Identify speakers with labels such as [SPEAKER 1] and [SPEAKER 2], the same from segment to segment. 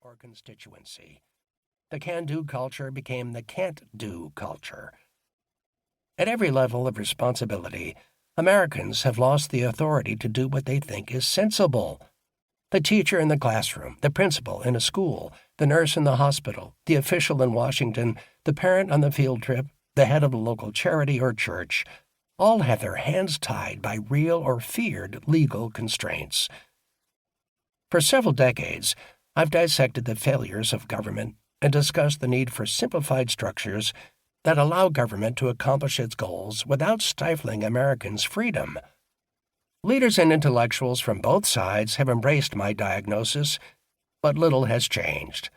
[SPEAKER 1] or constituency. The can-do culture became the can't-do culture. At every level of responsibility, Americans have lost the authority to do what they think is sensible. The teacher in the classroom, the principal in a school, the nurse in the hospital, the official in Washington, the parent on the field trip, the head of a local charity or church, all have their hands tied by real or feared legal constraints. For several decades, I've dissected the failures of government and discussed the need for simplified structures that allow government to accomplish its goals without stifling Americans' freedom. Leaders and intellectuals from both sides have embraced my diagnosis, but little has changed.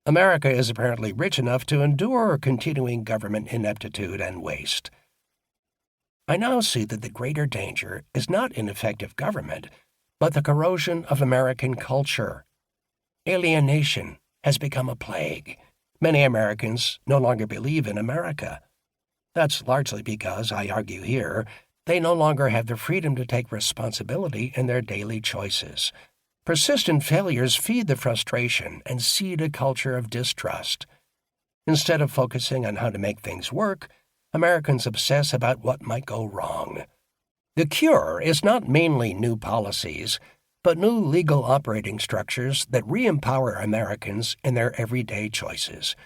[SPEAKER 1] America is apparently rich enough to endure continuing government ineptitude and waste. I now see that the greater danger is not ineffective government, but the corrosion of American culture. Alienation has become a plague. Many Americans no longer believe in America. That's largely because, I argue here, they no longer have the freedom to take responsibility in their daily choices. Persistent failures feed the frustration and seed a culture of distrust. Instead of focusing on how to make things work, Americans obsess about what might go wrong. The cure is not mainly new policies, but new legal operating structures that re-empower Americans in their everyday choices.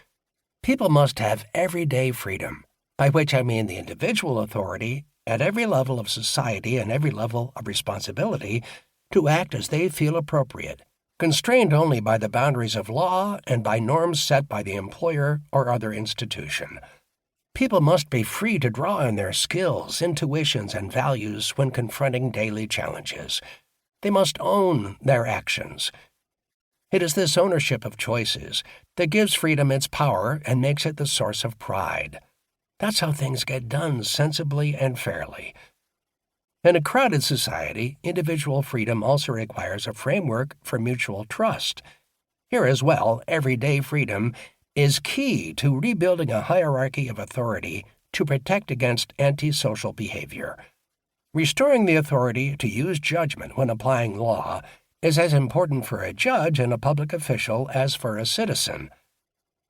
[SPEAKER 1] People must have everyday freedom, by which I mean the individual authority at every level of society and every level of responsibility to act as they feel appropriate, constrained only by the boundaries of law and by norms set by the employer or other institution. People must be free to draw on their skills, intuitions, and values when confronting daily challenges. They must own their actions. It is this ownership of choices that gives freedom its power and makes it the source of pride. That's how things get done sensibly and fairly. In a crowded society, individual freedom also requires a framework for mutual trust. Here as well, everyday freedom is key to rebuilding a hierarchy of authority to protect against antisocial behavior. Restoring the authority to use judgment when applying law is as important for a judge and a public official as for a citizen.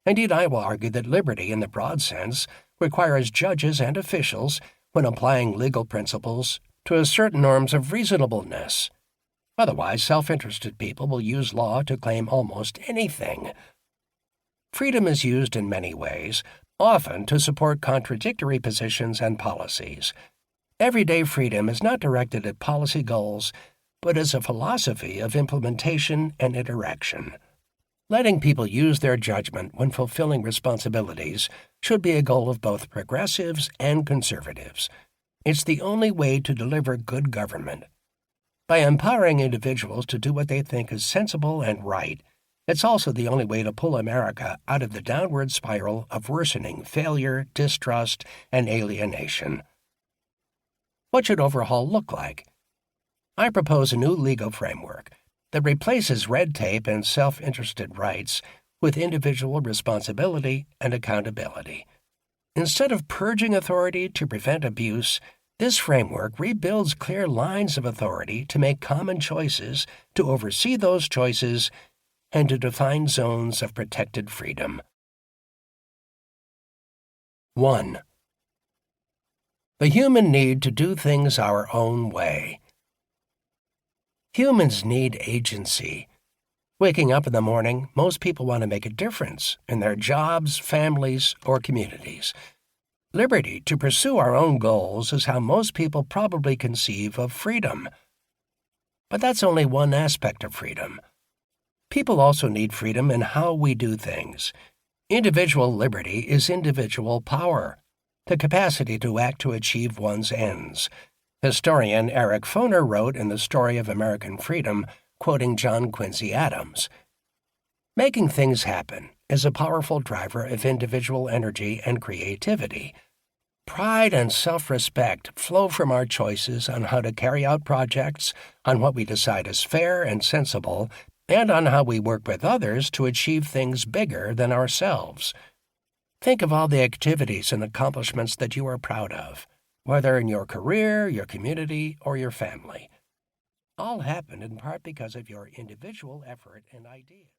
[SPEAKER 1] Indeed, I will argue that liberty, in the broad sense, requires judges and officials, when applying legal principles, to assert norms of reasonableness. Otherwise, self-interested people will use law to claim almost anything. Freedom is used in many ways, often to support contradictory positions and policies. Everyday freedom is not directed at policy goals, but as a philosophy of implementation and interaction. Letting people use their judgment when fulfilling responsibilities should be a goal of both progressives and conservatives. It's the only way to deliver good government. By empowering individuals to do what they think is sensible and right, it's also the only way to pull America out of the downward spiral of worsening failure, distrust, and alienation. What should overhaul look like? I propose a new legal framework that replaces red tape and self-interested rights with individual responsibility and accountability. Instead of purging authority to prevent abuse, this framework rebuilds clear lines of authority to make common choices, to oversee those choices, and to define zones of protected freedom. 1. The human need to do things our own way. Humans need agency. Waking up in the morning, most people want to make a difference in their jobs, families, or communities. Liberty to pursue our own goals is how most people probably conceive of freedom. But that's only one aspect of freedom. People also need freedom in how we do things. Individual liberty is individual power, the capacity to act to achieve one's ends. Historian Eric Foner wrote in The Story of American Freedom, quoting John Quincy Adams, "Making things happen is a powerful driver of individual energy and creativity. Pride and self-respect flow from our choices on how to carry out projects, on what we decide is fair and sensible, and on how we work with others to achieve things bigger than ourselves. Think of all the activities and accomplishments that you are proud of, whether in your career, your community, or your family. All happened in part because of your individual effort and ideas."